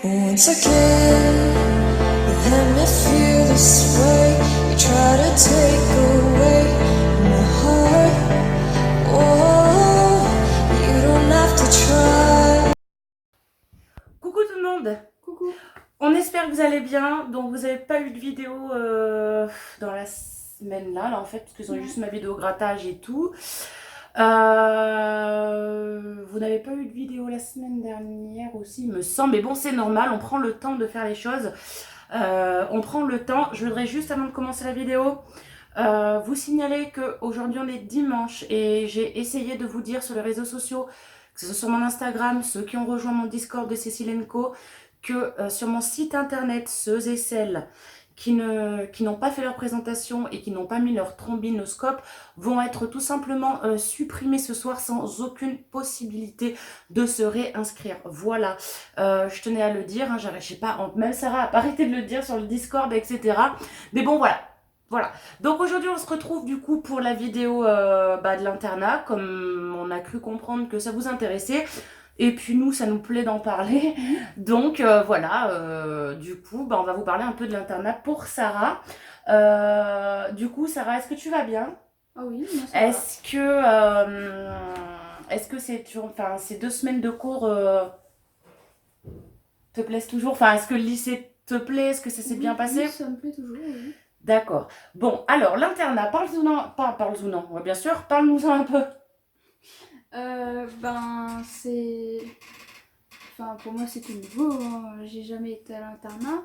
Once again, you let me feel this way. You try to take away my heart. Oh, you don't have to try. Coucou tout le monde. Coucou. On espère que vous allez bien. Donc vous n'avez pas eu de vidéo dans la semaine là en fait, parce qu'ils ont eu juste ma vidéo grattage et tout. Vous n'avez pas eu de vidéo la semaine dernière aussi, il me semble. Mais bon, c'est normal, on prend le temps de faire les choses. On prend le temps. Je voudrais juste, avant de commencer la vidéo, vous signaler qu'aujourd'hui on est dimanche et j'ai essayé de vous dire sur les réseaux sociaux, que ce soit sur mon Instagram, ceux qui ont rejoint mon Discord de Cécile & Co, que sur mon site internet, ceux et celles qui n'ont pas fait leur présentation et qui n'ont pas mis leur trombinoscope vont être tout simplement supprimés ce soir sans aucune possibilité de se réinscrire. Voilà, je tenais à le dire, hein, je sais pas, même Sarah a pas arrêté de le dire sur le Discord, etc. Mais bon, voilà. Voilà, donc aujourd'hui on se retrouve du coup pour la vidéo de l'internat, comme on a cru comprendre que ça vous intéressait. Et puis nous, ça nous plaît d'en parler. Donc voilà, du coup, on va vous parler un peu de l'internat pour Sarah. Du coup, Sarah, est-ce que tu vas bien? Ah oui, moi ça va. Est-ce que ces 2 semaines de cours te plaisent toujours? Enfin, est-ce que le lycée te plaît? Est-ce que ça s'est bien passé? Oui, ça me plaît toujours, oui. D'accord. Bon, alors l'internat, parle-nous-en, ouais, bien sûr, parle-nous-en un peu. Pour moi c'était nouveau, hein. J'ai jamais été à l'internat.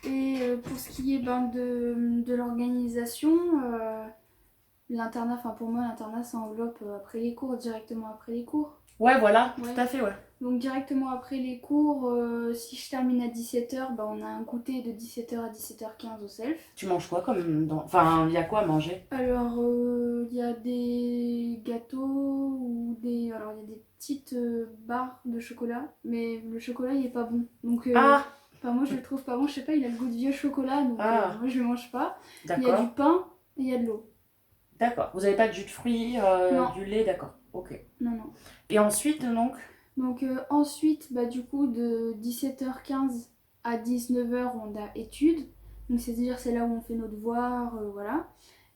Et pour ce qui est de l'organisation, l'internat, pour moi l'internat ça enveloppe après les cours, directement après les cours. Ouais, voilà, Ouais. tout à fait, ouais. Donc directement après les cours, si je termine à 17h, on a un goûter de 17h à 17h15 au self. Tu manges quoi Enfin, il y a quoi à manger? Alors, il y a des gâteaux ou des... Alors, il y a des petites barres de chocolat, mais le chocolat, il est pas bon. Donc, moi, je le trouve pas bon. Je sais pas, il a le goût de vieux chocolat, donc moi, je le mange pas. Il y a du pain et il y a de l'eau. D'accord. Vous avez pas de jus de fruits, du lait, d'accord. Ok. Non. Et ensuite, donc? Donc, ensuite, du coup, de 17h15 à 19h, on a études. Donc, c'est-à-dire, c'est là où on fait nos devoirs, voilà.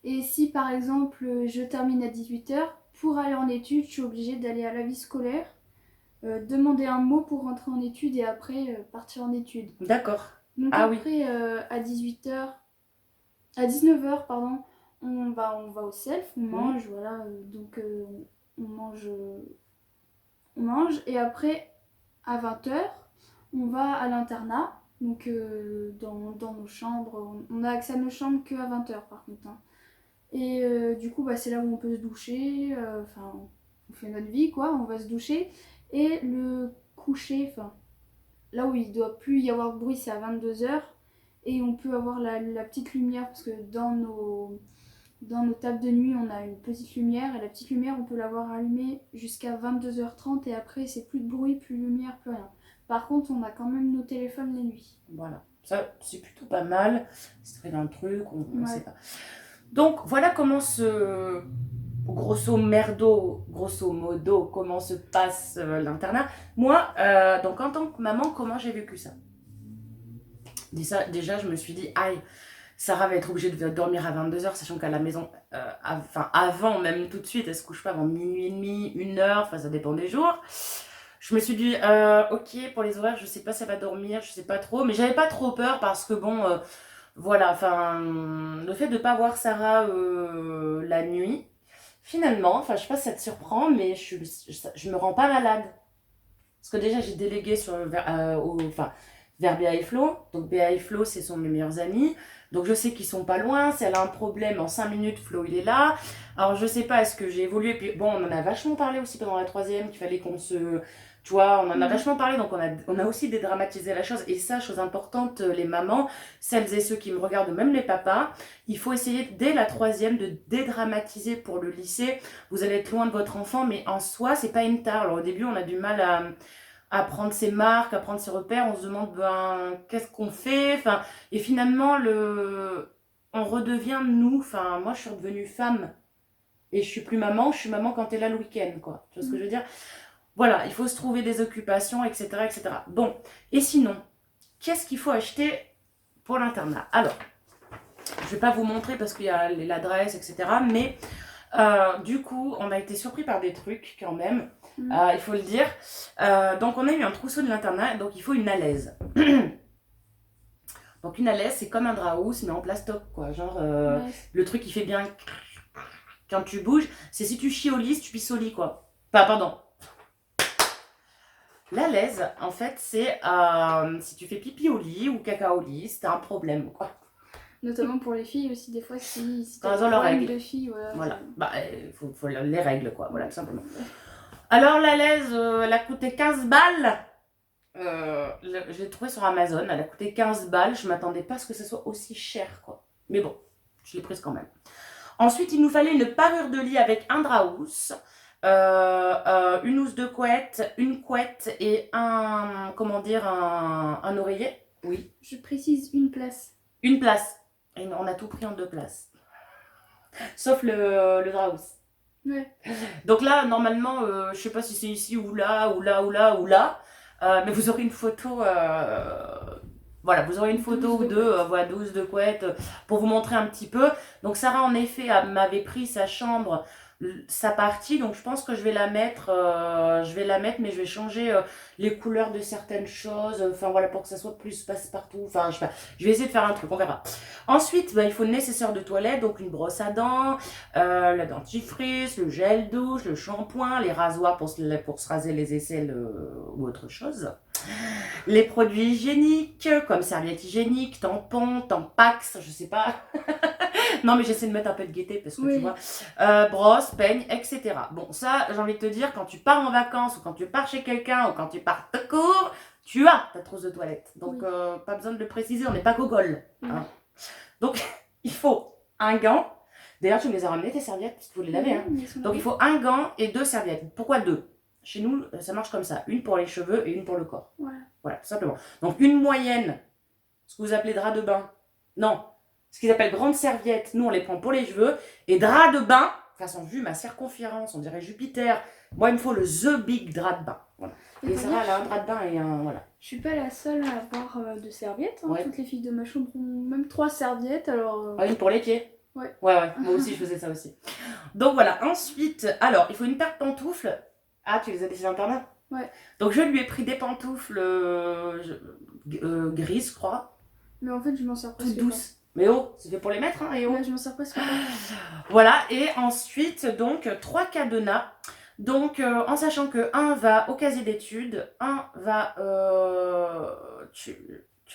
Et si, par exemple, je termine à 18h, pour aller en études, je suis obligée d'aller à la vie scolaire, demander un mot pour rentrer en études et après partir en études. D'accord. Donc, après, à 18h, à 19h, pardon, on va au self, on mange, voilà. Donc, on mange... On mange et après, à 20h, on va à l'internat. Donc, dans nos chambres, on a accès à nos chambres qu'à 20h par contre, hein. Et du coup, c'est là où on peut se doucher. On fait notre vie, quoi. On va se doucher. Et le coucher, là où il doit plus y avoir de bruit, c'est à 22h. Et on peut avoir la petite lumière parce que dans nos tables de nuit, on a une petite lumière et la petite lumière, on peut l'avoir allumée jusqu'à 22h30 et après, c'est plus de bruit, plus de lumière, plus rien. Par contre, on a quand même nos téléphones la nuit. Voilà, ça c'est plutôt pas mal. C'est très dans le truc, on sait pas. Donc voilà comment grosso modo, comment se passe l'internat. Moi, donc en tant que maman, comment j'ai vécu ça? Déjà, je me suis dit, aïe, Sarah va être obligée de dormir à 22h, sachant qu'à la maison, avant, même tout de suite, elle se couche pas avant minuit et demi, 1h, ça dépend des jours. Je me suis dit, ok, pour les horaires, je sais pas si elle va dormir, je sais pas trop, mais j'avais pas trop peur parce que voilà, le fait de pas voir Sarah la nuit, finalement, je sais pas si ça te surprend, mais je me rends pas malade. Parce que déjà, j'ai délégué vers Béa et Flo. Donc Béa et Flo, ce sont mes meilleurs amis. Donc je sais qu'ils sont pas loin. Si elle a un problème, en 5 minutes, Flo, il est là. Alors je sais pas, est-ce que j'ai évolué? Puis bon, on en a vachement parlé aussi pendant la 3e, qu'il fallait qu'on se... Tu vois, on en a vachement parlé, donc on a aussi dédramatisé la chose. Et ça, chose importante, les mamans, celles et ceux qui me regardent, même les papas, il faut essayer dès la 3e de dédramatiser pour le lycée. Vous allez être loin de votre enfant, mais en soi, c'est pas une tare. Alors au début, on a du mal à prendre ses marques, à prendre ses repères, on se demande qu'est-ce qu'on fait, et finalement on redevient nous, moi je suis redevenue femme Et je suis plus maman, je suis maman quand t'es là le week-end, quoi. Tu vois ce que je veux dire? Voilà, il faut se trouver des occupations, etc., etc. Bon, et sinon, qu'est-ce qu'il faut acheter pour l'internat? Alors, je vais pas vous montrer parce qu'il y a l'adresse, etc. Mais du coup, on a été surpris par des trucs quand même, il faut le dire. Donc, on a eu un trousseau de l'internat, donc il faut une alaise. Donc, une alaise, c'est comme un draus, mais en plastoc, quoi. Genre, le truc qui fait bien quand tu bouges, c'est si tu chies au lit, si tu pisses au lit, quoi. Enfin, pardon. L'alaise, en fait, c'est si tu fais pipi au lit ou caca au lit, c'est un problème, quoi. Notamment pour les filles aussi, des fois, si Quand t'as elles ont leurs règles. de filles, Voilà, bah, faut les règles, quoi, voilà, tout simplement. Alors, l'alaise, elle a coûté 15 balles. Je l'ai trouvée sur Amazon, elle a coûté 15 balles. Je m'attendais pas à ce que ça soit aussi cher, quoi. Mais bon, je l'ai prise quand même. Ensuite, il nous fallait une parure de lit avec un draus, une housse de couette, une couette et comment dire, un oreiller. Oui. Je précise une place. Une place. Et on a tout pris en 2 places. Sauf le draus. Ouais. Donc là, normalement, je sais pas si c'est ici ou là, ou là, ou là, ou là. Mais vous aurez une photo. Voilà, vous aurez une photo ou deux, voilà, 12 de couette, pour vous montrer un petit peu. Donc Sarah, en effet, m'avait pris sa chambre, sa partie. Donc je pense que je vais la mettre, mais je vais changer les couleurs de certaines choses. Enfin voilà, pour que ça soit plus passe-partout. Enfin, je sais pas. Je vais essayer de faire un truc, on verra. Ensuite, bah, il faut le nécessaire de toilette, donc une brosse à dents, la dentifrice, le gel douche, le shampoing, les rasoirs pour se raser les aisselles ou autre chose. Les produits hygiéniques, comme serviettes hygiéniques, tampons, tampax, je sais pas. Non, mais j'essaie de mettre un peu de gaieté parce que tu vois. Brosse, peigne, etc. Bon, ça, j'ai envie de te dire, quand tu pars en vacances ou quand tu pars chez quelqu'un ou quand tu pars de cours, tu as ta trousse de toilette. Donc, pas besoin de le préciser, on n'est pas gogol. Hein. Donc, il faut un gant. D'ailleurs, tu me les as ramenées, tes serviettes, parce qu'il faut les laver. Hein. Donc, il faut un gant et 2 serviettes. Pourquoi 2? Chez nous, ça marche comme ça. Une pour les cheveux et une pour le corps. Voilà, tout simplement. Donc, une moyenne, ce que vous appelez drap de bain. Non, ce qu'ils appellent grande serviette, nous, on les prend pour les cheveux. Et drap de bain, façon vue, ma circonférence, on dirait Jupiter. Moi, il me faut le The Big drap de bain. Voilà. Et Sarah, elle a un drap de bain et un... Voilà. Je suis pas la seule à avoir de serviettes. Hein. Toutes les filles de ma chambre ont même 3 serviettes. Alors, une pour les pieds. Ouais. Moi aussi, je faisais ça aussi. Donc, voilà. Ensuite, alors, il faut une paire de pantoufles. Ah, tu les as déjà l'internat? Ouais. Donc, je lui ai pris des pantoufles grises, je crois. Mais en fait, je m'en sers presque toutes douces. Mais oh, c'est fait pour les mettre, hein, et oh. Ouais, je m'en sers presque pas. Voilà, et ensuite, donc, 3 cadenas. Donc, en sachant que un va au casier d'études, un va, tu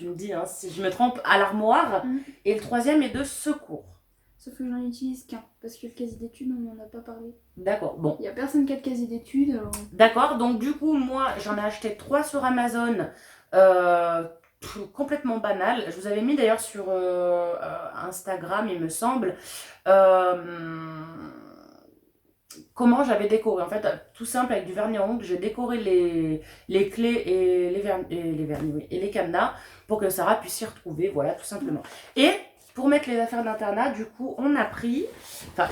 me dis hein, si je me trompe, à l'armoire, et le 3e est de secours. Sauf que j'en utilise qu'un, parce que le casier d'études, on n'en a pas parlé. D'accord, bon. Il n'y a personne qui a de casier d'études, alors... D'accord, donc du coup, moi, j'en ai acheté 3 sur Amazon, complètement banal. Je vous avais mis d'ailleurs sur Instagram, il me semble, comment j'avais décoré. En fait, tout simple, avec du vernis à ongles, j'ai décoré les clés et les cadenas pour que Sarah puisse s'y retrouver, voilà, tout simplement. Et pour mettre les affaires d'internat, du coup,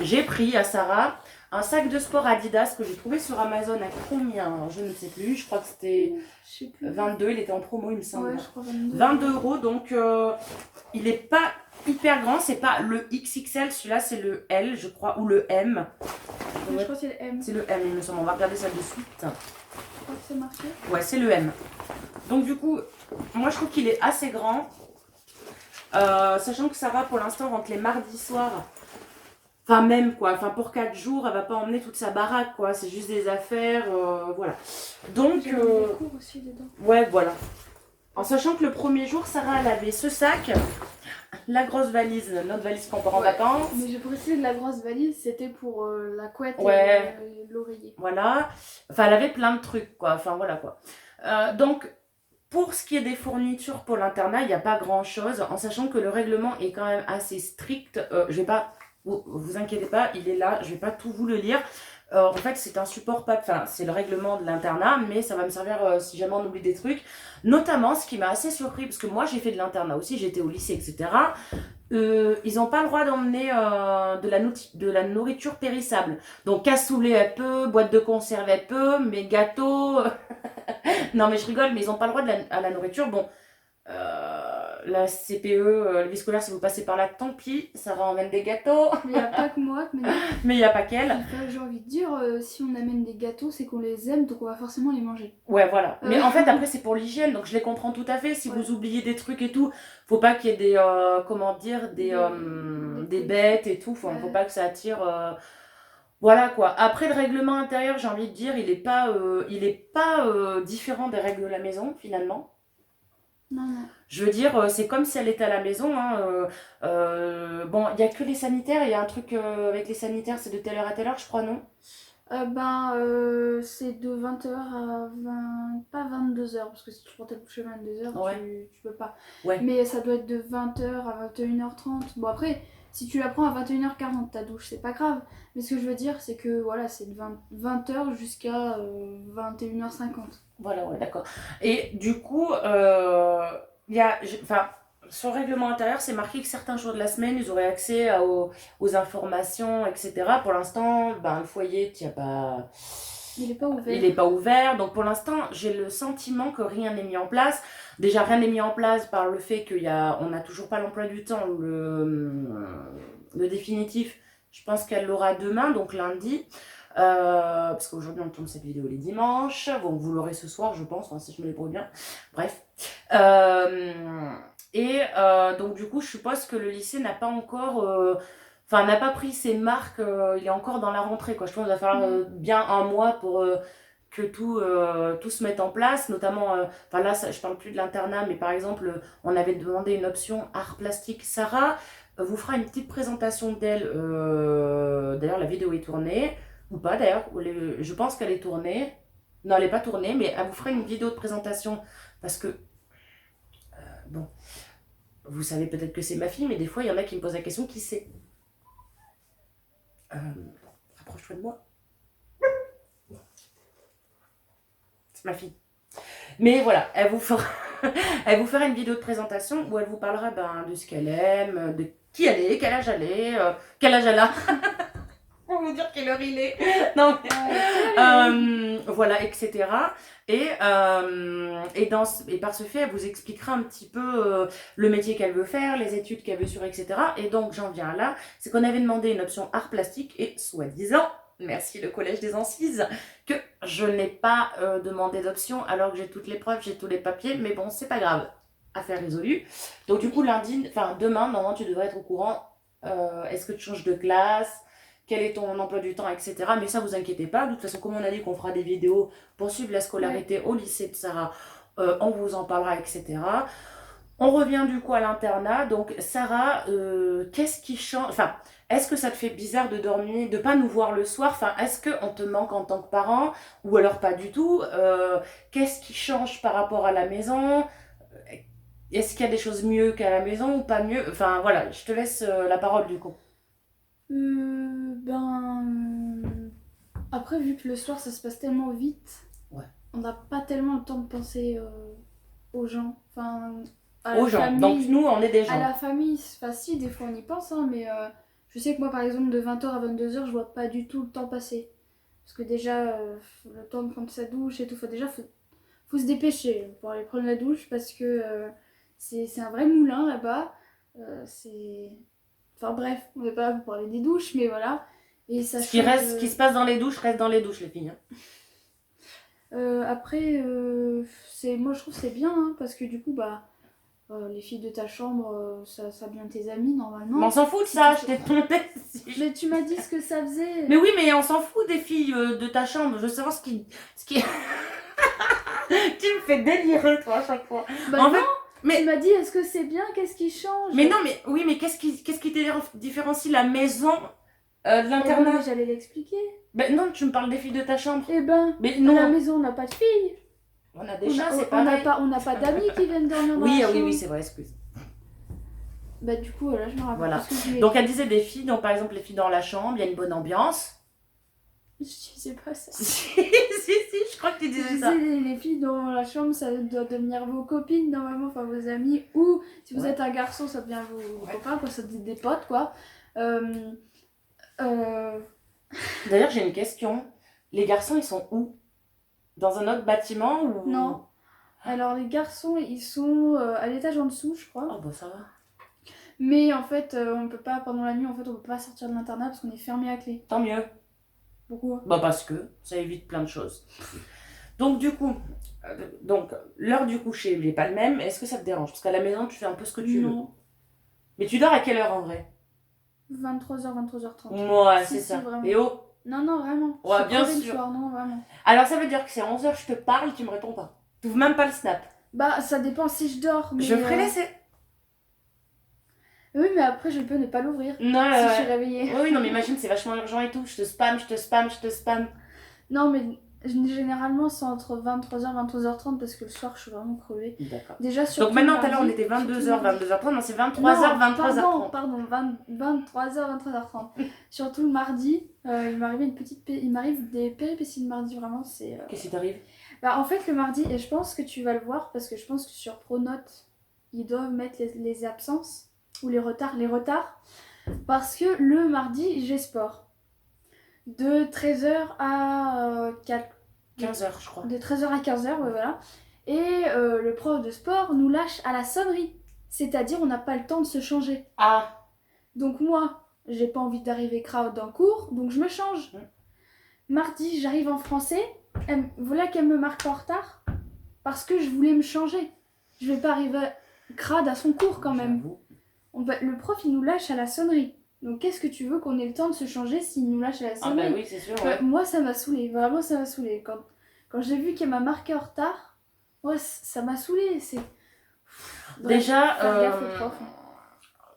j'ai pris à Sarah un sac de sport Adidas que j'ai trouvé sur Amazon à combien? Je ne sais plus, je crois que c'était 22, il était en promo, il me semble. Ouais, je crois 22. 22 €, donc il n'est pas hyper grand, c'est pas le XXL, celui-là c'est le L, je crois, ou le M. Je crois que c'est le M. C'est le M, il me semble, on va regarder ça de suite. Je crois que c'est marqué. Ouais, c'est le M. Donc du coup, moi je trouve qu'il est assez grand. Sachant que Sarah pour l'instant rentre les mardis soirs. Enfin même quoi, enfin pour 4 jours, elle va pas emmener toute sa baraque quoi, c'est juste des affaires, voilà. Donc, des cours aussi dedans. Ouais voilà. En sachant que le premier jour, Sarah elle avait ce sac, la grosse valise, notre valise qu'on part en vacances. Mais je précise que la grosse valise c'était pour la couette et l'oreiller. Voilà, enfin elle avait plein de trucs quoi, enfin voilà quoi. Donc... Pour ce qui est des fournitures pour l'internat, il n'y a pas grand-chose, en sachant que le règlement est quand même assez strict. Je vais pas, vous inquiétez pas, il est là, je vais pas tout vous le lire. En fait, c'est un support, enfin, c'est le règlement de l'internat, mais ça va me servir si jamais on oublie des trucs. Notamment, ce qui m'a assez surpris, parce que moi j'ai fait de l'internat aussi, j'étais au lycée, etc. Ils n'ont pas le droit d'emmener de la nourriture périssable. Donc cassoulet elle peut, boîte de conserve elle peut, mais gâteaux... non mais je rigole, mais ils n'ont pas le droit à la nourriture. Bon, la CPE, le vie scolaire, si vous passez par là, tant pis, ça ramène des gâteaux. Mais il n'y a pas que moi, mais Mais il n'y a pas qu'elle. j'ai envie de dire, si on amène des gâteaux, c'est qu'on les aime, donc on va forcément les manger. Ouais, voilà. Mais en fait, après, c'est pour l'hygiène, donc je les comprends tout à fait. Si vous oubliez des trucs et tout, faut pas qu'il y ait des, comment dire, des bêtes et tout. Faut pas que ça attire. Voilà quoi. Après, le règlement intérieur, j'ai envie de dire, il est pas différent des règles de la maison, finalement. Non, non. Je veux dire, c'est comme si elle était à la maison. Hein, bon, il y a que les sanitaires. Il y a un truc avec les sanitaires, c'est de telle heure à telle heure, je crois, non? C'est de 20h à 20... pas 22h, parce que si tu prends ta douche à 22h, Ouais. tu peux pas. Ouais. Mais ça doit être de 20h à 21h30. Bon après, si tu la prends à 21h40 ta douche, c'est pas grave. Mais ce que je veux dire, c'est que voilà, c'est de 20h jusqu'à 21h50. Voilà, ouais, d'accord. Et du coup, enfin, sur le règlement intérieur, c'est marqué que certains jours de la semaine, ils auraient accès aux informations, etc. Pour l'instant, ben, le foyer, Il est pas ouvert. il n'est pas ouvert. Donc pour l'instant, j'ai le sentiment que rien n'est mis en place. Déjà, rien n'est mis en place par le fait on n'a toujours pas l'emploi du temps, le définitif. Je pense qu'elle l'aura demain, donc lundi. Parce qu'aujourd'hui on tourne cette vidéo les dimanches, bon vous l'aurez ce soir je pense, si je me débrouille bien, bref. Donc du coup je suppose que le lycée n'a pas encore, n'a pas pris ses marques, il est encore dans la rentrée quoi. Je pense qu'il va falloir bien un mois pour que tout se mette en place, notamment, là je parle plus de l'internat, mais par exemple on avait demandé une option art plastique. Sarah vous fera une petite présentation d'elle, d'ailleurs la vidéo est tournée. Ou pas d'ailleurs, je pense qu'elle est tournée. Non, elle n'est pas tournée, mais elle vous fera une vidéo de présentation. Parce que, bon, vous savez peut-être que c'est ma fille, mais des fois, il y en a qui me posent la question, qui c'est Rapproche-toi de moi. C'est ma fille. Mais voilà, elle vous fera une vidéo de présentation où elle vous parlera de ce qu'elle aime, de qui elle est, quel âge elle a. Pour vous dire quelle heure il est. Non, voilà, etc. Et par ce fait, elle vous expliquera un petit peu le métier qu'elle veut faire, les études qu'elle veut suivre, etc. Et donc, j'en viens là. C'est qu'on avait demandé une option art plastique et soi-disant, merci le Collège des Ancises, que je n'ai pas demandé d'option alors que j'ai toutes les preuves, j'ai tous les papiers. Mais bon, c'est pas grave. Affaire résolue. Donc, du coup, demain, normalement, tu devrais être au courant. Est-ce que tu changes de classe ? Quel est ton emploi du temps, etc. Mais ça, vous inquiétez pas. De toute façon, comme on a dit qu'on fera des vidéos pour suivre la scolarité au lycée de Sarah, on vous en parlera, etc. On revient du coup à l'internat. Donc, Sarah, qu'est-ce qui change? Enfin, est-ce que ça te fait bizarre de dormir, de pas nous voir le soir? Enfin, est-ce qu'on te manque en tant que parent? Ou alors pas du tout? Qu'est-ce qui change par rapport à la maison? Est-ce qu'il y a des choses mieux qu'à la maison ou pas mieux? Enfin, voilà, je te laisse la parole du coup. Après, vu que le soir ça se passe tellement vite, on n'a pas tellement le temps de penser aux gens. Enfin, aux gens. Famille. Donc nous, on est des gens. À la famille, si, des fois on y pense, hein, mais je sais que moi, par exemple, de 20h à 22h, je vois pas du tout le temps passer. Parce que déjà, le temps de prendre sa douche et tout, faut se dépêcher pour aller prendre la douche parce que c'est un vrai moulin là-bas. Enfin bref, on n'est pas là pour parler des douches, mais voilà. Et ça ce qui se passe dans les douches reste dans les douches, les filles. Après, moi je trouve que c'est bien, hein, parce que du coup, les filles de ta chambre, ça vient de tes amis normalement. Mais on s'en fout de ça, je t'ai demandé. Mais tu m'as dit ce que ça faisait. Mais oui, mais on s'en fout des filles de ta chambre. Je veux savoir ce qui... Tu me fais délirer, toi, à chaque fois. En fait, mais... Tu m'as dit, est-ce que c'est bien? Qu'est-ce qui change? Mais non, mais oui, mais qu'est-ce qui différencie la maison de l'internat? J'allais l'expliquer. Ben non, tu me parles des filles de ta chambre. Mais non. À la maison, on n'a pas de filles. On a des chats, c'est pareil. On n'a pas d'amis qui viennent dormir dans la chambre. Oui, c'est vrai, excuse. Du coup, là, je me rappelle. Voilà. Donc, elle disait des filles, donc par exemple, les filles dans la chambre, il y a une bonne ambiance. Je disais pas ça. Si, je crois que tu Je disais disais, ça. les filles dans la chambre, ça doit devenir vos copines normalement, enfin vos amis. Ou si vous Ouais. êtes un garçon, ça devient vos Ouais. copains, quoi, ça devient des potes, quoi. Euh, euh, D'ailleurs, j'ai une question. Les garçons, ils sont où? Dans un autre bâtiment ou... non. Alors les garçons, ils sont à l'étage en dessous, je crois. Oh, bah ça va. Mais en fait, on peut pas, pendant la nuit, en fait, on peut pas sortir de l'internat parce qu'on est fermé à clé. Tant mieux. Pourquoi? Bah parce que ça évite plein de choses. Donc du coup, l'heure du coucher n'est pas le même. Est-ce que ça te dérange? Parce qu'à la maison, tu fais un peu ce que tu veux. Non. Mais tu dors à quelle heure en vrai? 23h, 23h30. Ouais, Si, c'est si, ça. vraiment. Et oh, Non, non, vraiment. Ouais, Je suis bien crevée le sûr. soir, non, vraiment. alors ça veut dire que c'est à 11h, je te parle, tu me réponds pas. Tu ouvres même pas le snap. Bah, ça dépend si je dors. Mais, Je me ferai laisser. Oui, mais après, je peux ne pas l'ouvrir Non, si je suis réveillée. oui, non, mais imagine, c'est vachement urgent et tout. Je te spam, je te spam, je te spam. Non, mais généralement, c'est entre 23h, 23h30 parce que le soir, je suis vraiment crevée. D'accord. Déjà, surtout Donc maintenant, le tout à l'heure, on mardi, était surtout 22h, le mardi. 22h30. Non, c'est Non, 23h, 23h30. pardon, 23h, 23h30. Surtout le mardi, il m'arrive des péripéties le mardi, vraiment, c'est... Qu'est-ce qui t'arrive? Bah, en fait, le mardi, et je pense que tu vas le voir, parce que je pense que sur Pronote, ils doivent mettre les absences, ou les retards, parce que le mardi, j'ai sport. De 13h à 15h, je crois. de 13h à 15h, ouais, voilà. Et le prof de sport nous lâche à la sonnerie. C'est-à-dire, on n'a pas le temps de se changer. Ah, Donc moi, j'ai pas envie d'arriver crowd dans le cours, donc je me change. Ouais. Mardi, j'arrive en français. Voilà qu'elle me marque en retard. Parce que je voulais me changer. Je vais pas arriver crade à son cours quand même. j'avoue. Le prof, il nous lâche à la sonnerie. Donc qu'est-ce que tu veux qu'on ait le temps de se changer s'il nous lâche à la Ah, sonnerie? bah oui, c'est sûr. Ouais. Moi, ça m'a saoulée. Vraiment, ça m'a saoulée. Quand j'ai vu qu'elle m'a marqué en retard, ouais, ça m'a saoulée. C'est... Bref, Déjà, faire gaffe au prof.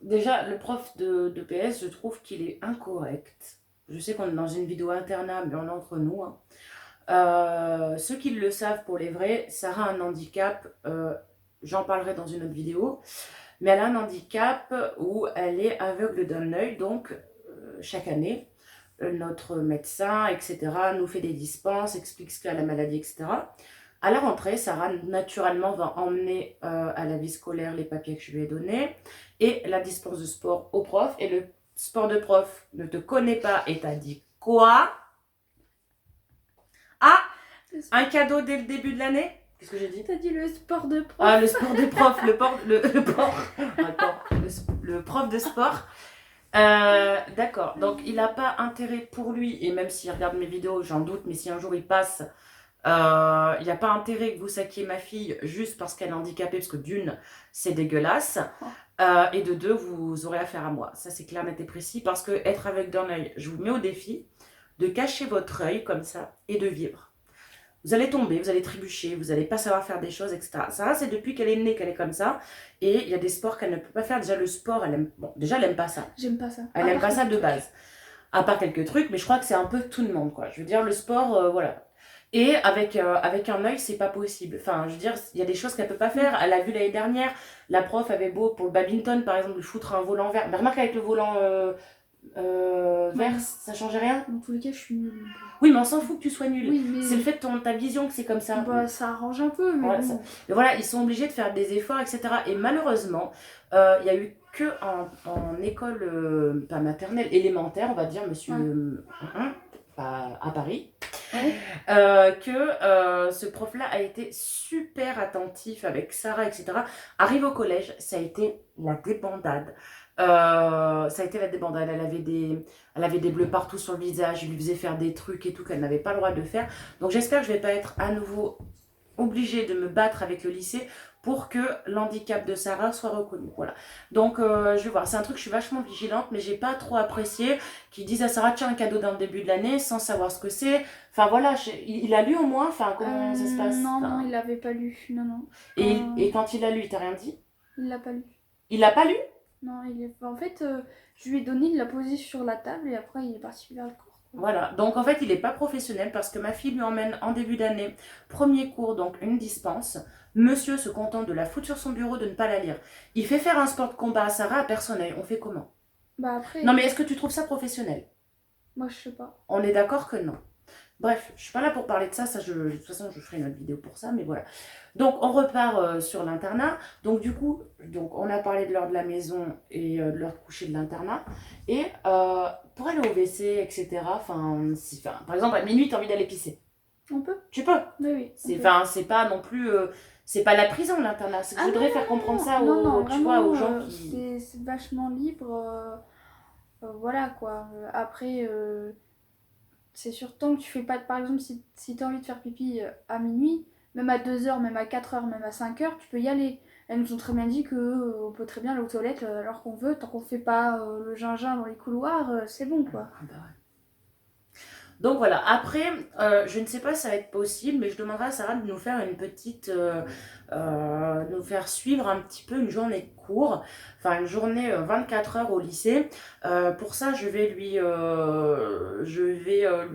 déjà, le prof de PS, je trouve qu'il est incorrect. Je sais qu'on est dans une vidéo internat, mais on est entre nous. Hein. Ceux qui le savent pour les vrais, Sarah a un handicap, j'en parlerai dans une autre vidéo, mais elle a un handicap où elle est aveugle d'un œil, donc chaque année, notre médecin, etc., nous fait des dispenses, explique ce qu'est la maladie, etc. À la rentrée, Sarah, naturellement, va emmener à la vie scolaire les papiers que je lui ai donnés et la dispense de sport au prof. Et le sport de prof ne te connaît pas et t'a dit quoi? Ah, un cadeau dès le début de l'année? Qu'est-ce que j'ai dit? T'as dit le sport de prof. Ah, le sport des profs, le prof de sport. D'accord, donc il n'a pas intérêt pour lui, et même s'il regarde mes vidéos, j'en doute, mais si un jour il passe, il n'y a pas intérêt que vous saquiez ma fille juste parce qu'elle est handicapée, parce que d'une, c'est dégueulasse, et de deux, vous aurez affaire à moi. Ça, c'est clair, net et précis, parce que être avec d'un œil, je vous mets au défi de cacher votre œil comme ça et de vivre. Vous allez tomber, vous allez trébucher, vous n'allez pas savoir faire des choses, etc. Ça, c'est depuis qu'elle est née qu'elle est comme ça. Et il y a des sports qu'elle ne peut pas faire. Déjà, le sport, elle aime... Bon, déjà, elle n'aime pas ça. J'aime pas ça. Elle n'aime pas ça de base. À part quelques trucs, mais je crois que c'est un peu tout le monde, quoi. Je veux dire, le sport, voilà. Et avec un œil, c'est pas possible. Enfin, je veux dire, il y a des choses qu'elle peut pas faire. Elle a vu l'année dernière, la prof avait beau, pour le badminton, par exemple, lui foutre un volant vert. Mais remarque, avec le volant vert, ça changeait rien. Dans tous les cas, je suis nulle. Oui, mais on s'en fout que tu sois nul. Oui, mais C'est le fait de ta vision que c'est comme ça. bah, ça arrange un peu, mais Voilà, bon. ça- Mais voilà, ils sont obligés de faire des efforts, etc. Et malheureusement, il y a eu que en école, pas maternelle, élémentaire, on va dire, monsieur, à Paris, Ouais. que ce prof-là a été super attentif avec Sarah, etc. Arrive au collège, ça a été la débandade. Elle avait des bleus partout sur le visage, il lui faisait faire des trucs et tout qu'elle n'avait pas le droit de faire. Donc j'espère que je vais pas être à nouveau obligée de me battre avec le lycée pour que l'handicap de Sarah soit reconnu. Voilà. Donc je vais voir, c'est un truc, je suis vachement vigilante, mais j'ai pas trop apprécié qu'ils disent à Sarah, tiens, un cadeau dans le début de l'année, sans savoir ce que c'est. Enfin voilà, il a lu au moins, enfin comment ça se passe? Non, Enfin, non, il l'avait pas lu. Non, non. et quand il a lu, il t'a rien dit? Il l'a pas lu. Il l'a pas lu? Non, en fait, je lui ai donné, il l'a posé sur la table et après, il est parti vers le cours. Voilà, donc en fait il n'est pas professionnel parce que ma fille lui emmène en début d'année, premier cours, donc une dispense. Monsieur se contente de la foutre sur son bureau, de ne pas la lire. Il fait faire un sport de combat à Sarah à personne. On fait comment? Bah après, Non mais est-ce que tu trouves ça professionnel? moi, je sais pas. On est d'accord que non. Bref, je suis pas là pour parler de ça, de toute façon je ferai une autre vidéo pour ça, mais voilà. Donc on repart sur l'internat. Donc du coup, on a parlé de l'heure de la maison et de l'heure de coucher de l'internat. Et pour aller au WC, etc., par exemple à minuit, tu as envie d'aller pisser. On peut? Tu peux. Oui, oui. C'est pas non plus... c'est pas la prison l'internat. Je voudrais faire comprendre ça non, tu vois, aux vraiment, gens qui... c'est vachement libre. Voilà quoi. Après, c'est sûr, tant que tu fais pas. Par exemple, si tu as envie de faire pipi à minuit, même à 2h, même à 4h, même à 5h, tu peux y aller. Elles nous ont très bien dit qu'on peut très bien aller aux toilettes alors qu'on veut, tant qu'on fait pas le gingembre dans les couloirs, c'est bon quoi. Ah bah ouais. Donc voilà, après, je ne sais pas si ça va être possible, mais je demanderai à Sarah de nous faire une petite, nous faire suivre un petit peu une journée de cours, enfin une journée 24 heures au lycée. Pour ça, je vais lui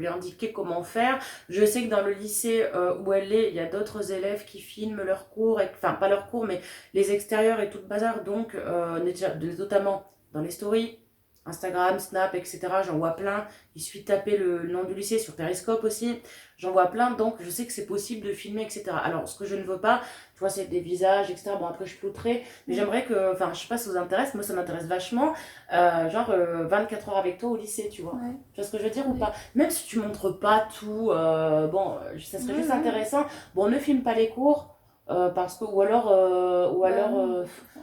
indiquer comment faire. Je sais que dans le lycée où elle est, il y a d'autres élèves qui filment leurs cours, enfin pas leurs cours, mais les extérieurs et tout le bazar, donc notamment dans les stories. Instagram, Snap, etc. J'en vois plein. Il suffit de taper le nom du lycée sur Periscope aussi. J'en vois plein, donc je sais que c'est possible de filmer, etc. Alors, ce que je ne veux pas, tu vois, c'est des visages, etc. Bon, après, je flouterai. Mais j'aimerais que, enfin, je sais pas si ça vous intéresse, moi, ça m'intéresse vachement. 24 heures avec toi au lycée, tu vois. Ouais. Tu vois ce que je veux dire ou pas? Même si tu montres pas tout, ça serait juste intéressant. Bon, ne filme pas les cours. Parce que, on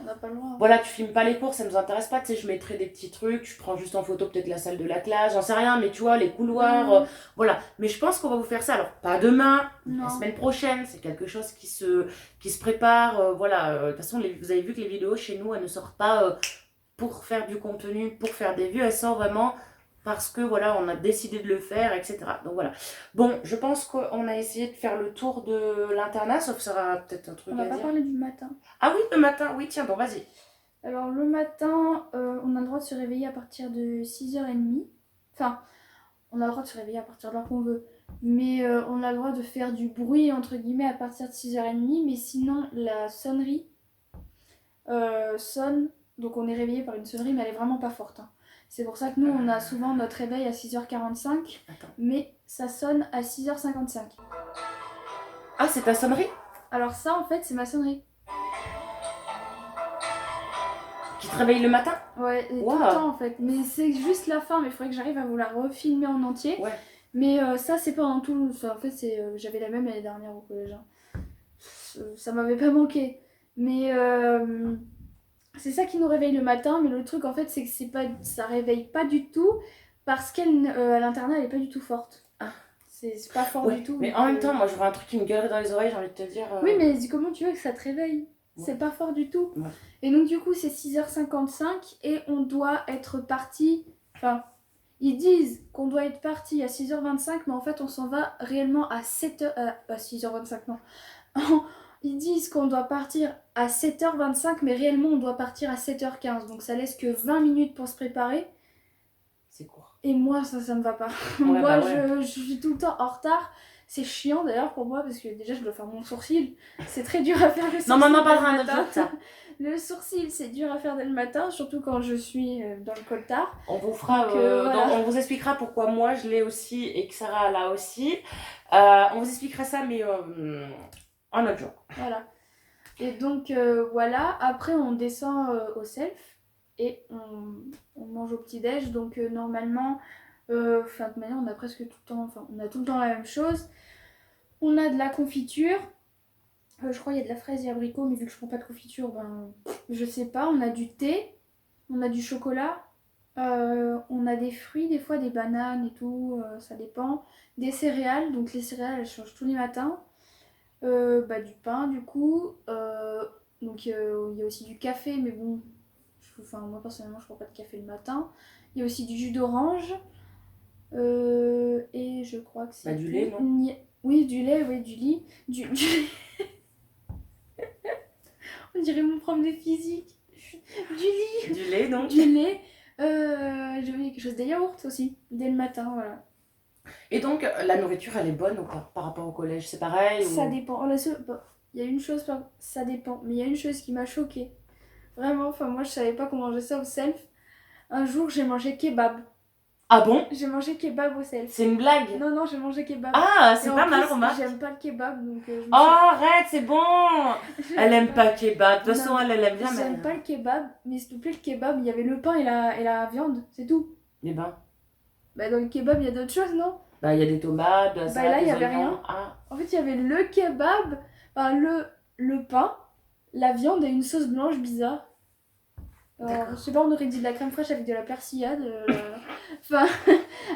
n'a pas le droit. voilà, tu filmes pas les cours, ça nous intéresse pas, tu sais, je mettrai des petits trucs, je prends juste en photo peut-être la salle de la classe, j'en sais rien, mais tu vois, les couloirs, voilà. Mais je pense qu'on va vous faire ça, alors pas demain, la semaine prochaine, c'est quelque chose qui se prépare, voilà. De toute façon, vous avez vu que les vidéos chez nous, elles ne sortent pas pour faire du contenu, pour faire des vues, elles sortent vraiment parce que voilà, on a décidé de le faire, etc. Donc voilà. Bon, je pense qu'on a essayé de faire le tour de l'internat, sauf que ça aura peut-être un truc On à va pas dire. parler du matin. Ah oui, le matin, oui, tiens, bon, vas-y. Alors le matin, on a le droit de se réveiller à partir de 6h30. Enfin, on a le droit de se réveiller à partir de l'heure qu'on veut. Mais on a le droit de faire du bruit, entre guillemets, à partir de 6h30. Mais sinon, la sonnerie sonne. Donc on est réveillé par une sonnerie, mais elle est vraiment pas forte. Hein. C'est pour ça que nous, on a souvent notre réveil à 6h45. Attends. Mais ça sonne à 6h55. Ah, c'est ta sonnerie? Alors ça, en fait, c'est ma sonnerie. Qui te réveille le matin? Ouais, et tout le temps en fait. Mais c'est juste la fin, mais il faudrait que j'arrive à vous la refilmer en entier. Ouais. Mais ça, c'est pendant tout. En fait, j'avais la même l'année dernière au collège. Hein. Ça m'avait pas manqué. Mais c'est ça qui nous réveille le matin. Mais le truc, en fait, c'est que ça réveille pas du tout parce qu'à l'internat, elle est pas du tout forte. Ah. C'est pas fort du tout. Mais en même temps, moi, je vois un truc qui me gueulerait dans les oreilles, j'ai envie de te dire. Oui, mais comment tu veux que ça te réveille? Ouais. C'est pas fort du tout. Ouais. Et donc, du coup, c'est 6h55 et on doit être parti. Enfin, ils disent qu'on doit être parti à 6h25, mais en fait, on s'en va réellement à 7h. À 6h25, non. Ils disent qu'on doit partir à 7h25, mais réellement, on doit partir à 7h15. Donc, ça laisse que 20 minutes pour se préparer. C'est court. Et moi, ça me va pas. Ouais, moi, bah ouais. je suis tout le temps en retard. C'est chiant d'ailleurs pour moi parce que déjà, je dois faire mon sourcil. C'est très dur à faire le sourcil. Non, maman, pas dès le matin. de ça. Le sourcil, c'est dur à faire dès le matin, surtout quand je suis dans le coltard. On vous fera, voilà. on vous expliquera pourquoi moi je l'ai aussi et que Sarah l'a aussi. On vous expliquera ça, mais un autre jour. Voilà. Et donc, voilà. Après, on descend au self et on mange au petit-déj. Donc, normalement, de manière, on a presque tout le temps, on a tout le temps la même chose. On a de la confiture. Je crois qu'il y a de la fraise et abricot, mais vu que je prends pas de confiture, ben je sais pas. On a du thé, on a du chocolat, on a des fruits, des fois des bananes et tout, ça dépend. Des céréales, donc les céréales elles changent tous les matins. Du pain du coup. Donc il y a aussi du café, mais bon, moi personnellement je prends pas de café le matin. Il y a aussi du jus d'orange. Et je crois que c'est. Du lait, non? Oui, du lait, oui, du lit. Du... On dirait mon prof de physique. Du lit. Du lait, donc. Du lait. J'ai oublié quelque chose. Des yaourts aussi, dès le matin, voilà. Et donc, la nourriture, elle est bonne ou pas par rapport au collège? C'est pareil Ça dépend. Il y a une chose, ça dépend. Mais il y a une chose qui m'a choquée. Vraiment, moi je savais pas comment manger ça au self. Un jour, j'ai mangé kebab. Ah bon? J'ai mangé kebab au self. C'est une blague? Non, non, j'ai mangé kebab. Ah, Et c'est en pas mal, plus, remarque. j'aime pas le kebab, donc je me Oh, suis... arrête, c'est bon! Elle aime pas le kebab. De toute Non, façon, elle aime jamais. J'aime pas le kebab, mais s'il te plaît, le kebab, il y avait le pain et la viande, c'est tout. Eh ben, Bah, dans le kebab, il y a d'autres choses, non? bah, il y a des tomates, de la Bah, salade, là, il des y avait oignons. rien. Ah, En fait, il y avait le kebab, enfin, le pain, la viande et une sauce blanche bizarre. Alors, D'accord. je sais pas, on aurait dit de la crème fraîche avec de la persillade. Enfin,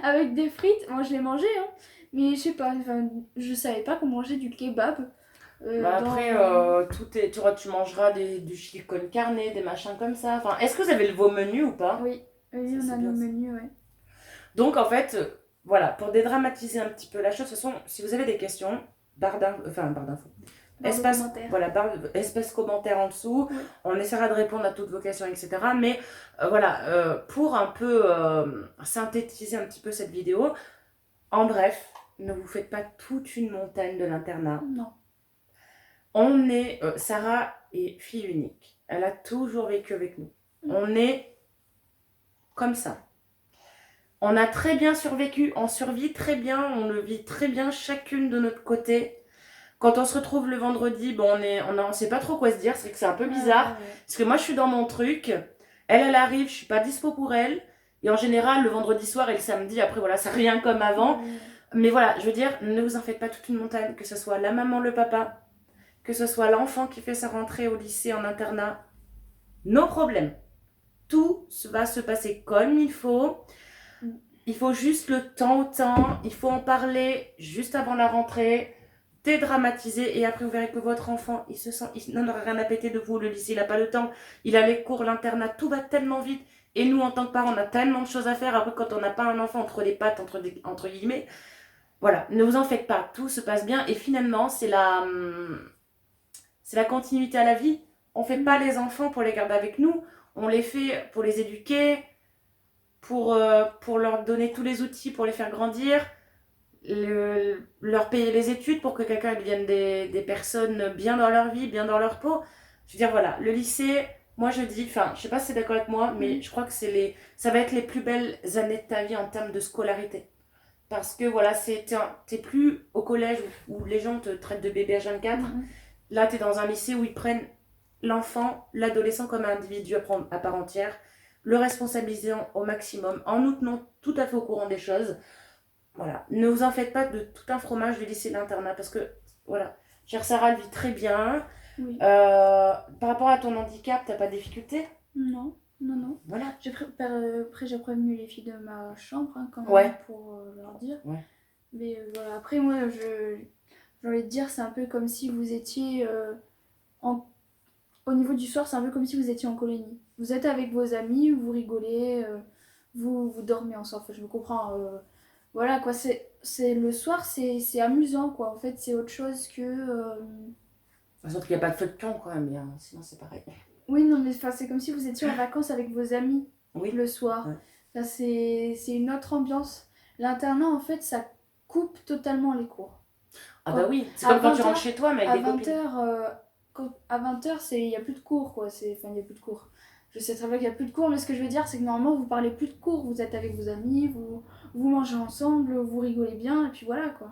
avec des frites. Moi, je l'ai mangé, hein. Mais je sais pas, enfin, je savais pas qu'on mangeait du kebab. bah Dans... après, tu mangeras du chili con carne, des machins comme ça. Enfin, est-ce que vous avez vos menus ou pas? Oui, oui, Ça, on c'est a bien, nos ça. menus, ouais. Donc, en fait, voilà, pour dédramatiser un petit peu la chose, de toute façon, si vous avez des questions, barre d'infos, Dans le commentaire. voilà, espace commentaire en dessous, Oui. on essaiera de répondre à toutes vos questions, etc. Mais voilà, pour un peu synthétiser un petit peu cette vidéo, en bref, ne vous faites pas toute une montagne de l'internat. Non. On est, Sarah est fille unique, elle a toujours vécu avec nous. On est comme ça. On a très bien survécu, on survit très bien, on le vit très bien chacune de notre côté. Quand on se retrouve le vendredi, bon, on sait pas trop quoi se dire, c'est que c'est un peu bizarre. Ouais. Parce que moi, je suis dans mon truc, elle arrive, je suis pas dispo pour elle. Et en général, le vendredi soir et le samedi, après, voilà, ça revient comme avant. Ouais. Mais voilà, je veux dire, ne vous en faites pas toute une montagne, que ce soit la maman, le papa, que ce soit l'enfant qui fait sa rentrée au lycée en internat. Nos problèmes. Tout va se passer comme il faut. Il faut juste le temps au temps. Il faut en parler juste avant la rentrée. Dédramatiser. Et après, vous verrez que votre enfant, il n'en aura rien à péter de vous. Le lycée, il n'a pas le temps. Il a les cours, l'internat. Tout va tellement vite. Et nous, en tant que parents, on a tellement de choses à faire. Après, quand on n'a pas un enfant entre les pattes, entre guillemets, voilà, ne vous en faites pas. Tout se passe bien. Et finalement, c'est la continuité à la vie. On ne fait pas les enfants pour les garder avec nous. On les fait pour les éduquer, pour leur donner tous les outils pour les faire grandir, leur payer les études pour que quelqu'un devienne des personnes bien dans leur vie, bien dans leur peau. Je veux dire, voilà, le lycée, moi je dis, enfin, je sais pas si c'est d'accord avec moi, mais je crois que ça va être les plus belles années de ta vie en termes de scolarité. Parce que voilà, t'es plus au collège où les gens te traitent de bébé H24. Là, t'es dans un lycée où ils prennent l'enfant, l'adolescent comme un individu à part entière, le responsabilisant au maximum, en nous tenant tout à fait au courant des choses. Voilà, ne vous en faites pas de tout un fromage du lycée d'internat, parce que, voilà, chère Sarah, elle vit très bien. Oui. Par rapport à ton handicap, t'as pas de difficulté? Non, non, non. Voilà. Après, j'ai prévenu les filles de ma chambre, hein, quand même, Ouais. pour leur dire. Ouais. Mais voilà, après, moi, j'ai envie de dire, c'est un peu comme si vous étiez au niveau du soir, c'est un peu comme si vous étiez en colonie. Vous êtes avec vos amis, vous rigolez, vous dormez ensemble. Enfin, je me comprends. Voilà, quoi, c'est le soir, c'est amusant, quoi. En fait, c'est autre chose que... Sauf qu'il n'y a pas de feu de camp, quoi, mais sinon c'est pareil. Oui, non, mais enfin, c'est comme si vous étiez en vacances avec vos amis Oui. le soir. Ouais. Enfin, c'est une autre ambiance. L'internat, en fait, ça coupe totalement les cours. Ah bah oui, c'est comme à quand tu 20 rentres chez toi, mais À avec des 20 copines. heures, à 20h, il n'y a plus de cours, quoi. Enfin, il n'y a plus de cours. Je sais très bien qu'il n'y a plus de cours, mais ce que je veux dire, c'est que normalement, vous parlez plus de cours. Vous êtes avec vos amis, vous mangez ensemble, vous rigolez bien, et puis voilà, quoi.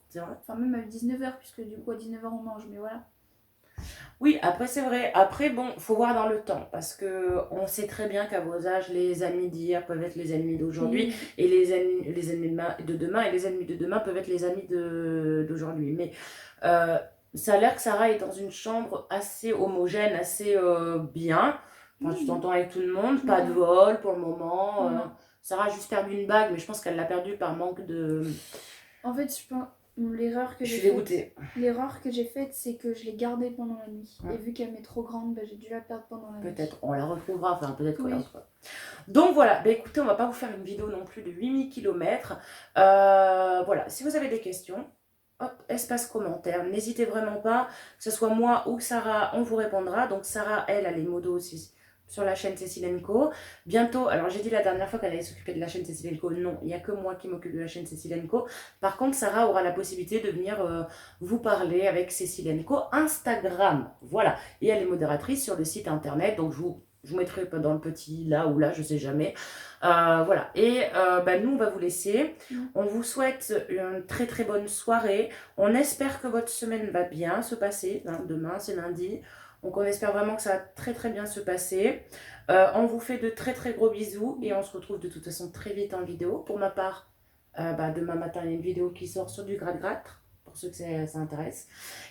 C'est vrai. Enfin, même à 19h, puisque du coup, à 19h, on mange, mais voilà. Oui, après c'est vrai. Après, bon, faut voir dans le temps, parce que on sait très bien qu'à vos âges, les amis d'hier peuvent être les ennemis d'aujourd'hui, et les ennemis de demain, et les ennemis de demain peuvent être les amis d'aujourd'hui. Mais ça a l'air que Sarah est dans une chambre assez homogène, assez bien. Enfin, tu t'entends avec tout le monde, pas de vol pour le moment. Non. Sarah a juste perdu une bague, mais je pense qu'elle l'a perdue par manque de... En fait, je pense... L'erreur que Je j'ai suis dégoûtée. L'erreur que j'ai faite, c'est que je l'ai gardée pendant la nuit. Ouais. Et vu qu'elle m'est trop grande, bah, j'ai dû la perdre pendant la nuit. Peut-être, on la retrouvera, enfin peut-être qu'on Oui. la retrouvera. Donc voilà, bah écoutez, on va pas vous faire une vidéo non plus de 8000 km. Voilà, si vous avez des questions, hop, espace commentaire, n'hésitez vraiment pas, que ce soit moi ou Sarah, on vous répondra. Donc Sarah, elle a les modos aussi sur la chaîne Cécile & Co. Bientôt, alors j'ai dit la dernière fois qu'elle allait s'occuper de la chaîne Cécile & Co. Non, il n'y a que moi qui m'occupe de la chaîne Cécile & Co. Par contre, Sarah aura la possibilité de venir vous parler avec Cécile & Co. Instagram. Voilà. Et elle est modératrice sur le site internet. Donc je vous je vous mettrai pas dans le petit là ou là, je sais jamais. Voilà. Et nous, on va vous laisser. On vous souhaite une très très bonne soirée. On espère que votre semaine va bien se passer. Hein, demain, c'est lundi. Donc, on espère vraiment que ça va très très bien se passer. On vous fait de très très gros bisous et on se retrouve de toute façon très vite en vidéo. Pour ma part, demain matin, il y a une vidéo qui sort sur du gratte-gratte, pour ceux que ça intéresse.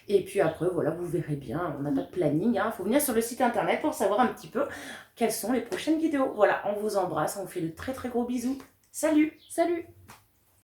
Et puis après, voilà, vous verrez bien, on n'a pas de planning. Il faut venir sur le site internet pour savoir un petit peu quelles sont les prochaines vidéos. Voilà, on vous embrasse, on vous fait de très très gros bisous. Salut! Salut!